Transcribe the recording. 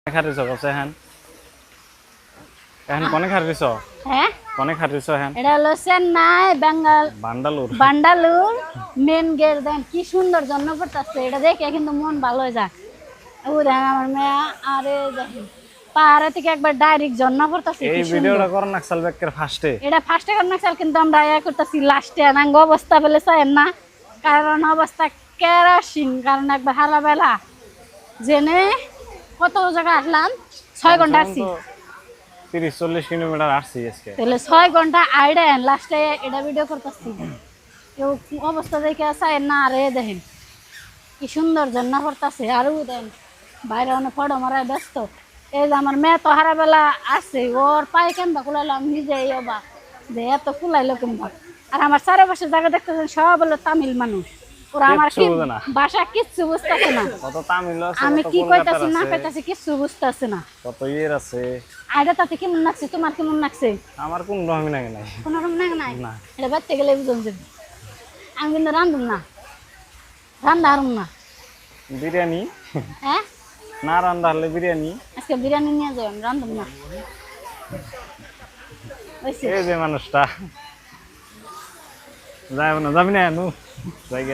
খারিছ কছে হ্যাঁ এখন কোনে খারিছ হ্যাঁ কোনে খারিছ হ্যাঁ এটা হলো চেন্নাই বেঙ্গল বান্ডালুর বান্ডালুর মেন গেট দেন কি সুন্দর জন্য পড়তেছে এটা দেখে কিন্তু মন ভালো হয়ে যায় ও দেন আমার মেয়ে আরে দেখেন পাহাড়ে থেকে একবার ডাইরেক্ট জন্য পড়তেছে এই কি সুন্দর ভিডিওটা কর নাকসাল ব্যাকের ফার্স্টে এটা ফার্স্টে করনা চাল কিন্তু আমরা ইয়া করতেছি লাস্টে নাঙ্গ অবস্থা বলে চাই না কারণ অবস্থা কেরাসিন কারণ একবার হারা বেলা জেনে কত জায়গা আসলাম 6 ঘন্টা আসছি 30-40 কিলোমিটার আসছি আজকে তাহলে 6 ঘন্টা আইডেন লাস্টে এটা ভিডিও করতেছি কেউ অবস্থা দেখে চাই না আরে দেখেন কি সুন্দর ঝর্ণা পড়তেছে আর ও দেন বাইরে অনেক ফটো মারায় ব্যস্ত এই যে আমার মেয়ে তো হারা বেলা আসছে ওর পায়ে কেনবা কুলাইলো আমি নিজে এই অবা যে এত কুলাইলো কেনবা আর আমার চারপাশের জায়গা দেখতেছেন সব হলো তামিল মানুষ ওরা আমার কি কিচ্ছু বুঝে না। ভাষা কিচ্ছু বুঝতেছে না কত তামিল আছে আমি কত কি কলকাতার কইতাছি না আছে, কইতাছি কিচ্ছু বুঝতেছে না কত ইয়ের আছে আইডা তাতে কেমন লাগছে তোমার কেমন লাগছে আমার কোন রকমই লাগে নাই কোনো রকম নাই না এটা বাড়তে গেলে বুঝুন যাবে আমি কিন্তু রান্ধুম না রান্ধা হারুম না বিরিয়ানি হ্যাঁ না রান্না হলে বিরিয়ানি আজকে বিরিয়ানি নিয়ে যাই আমি রান্ধুম না হয়েছে এই যে মানুষটা যাবে না যাবি না নু জায়গা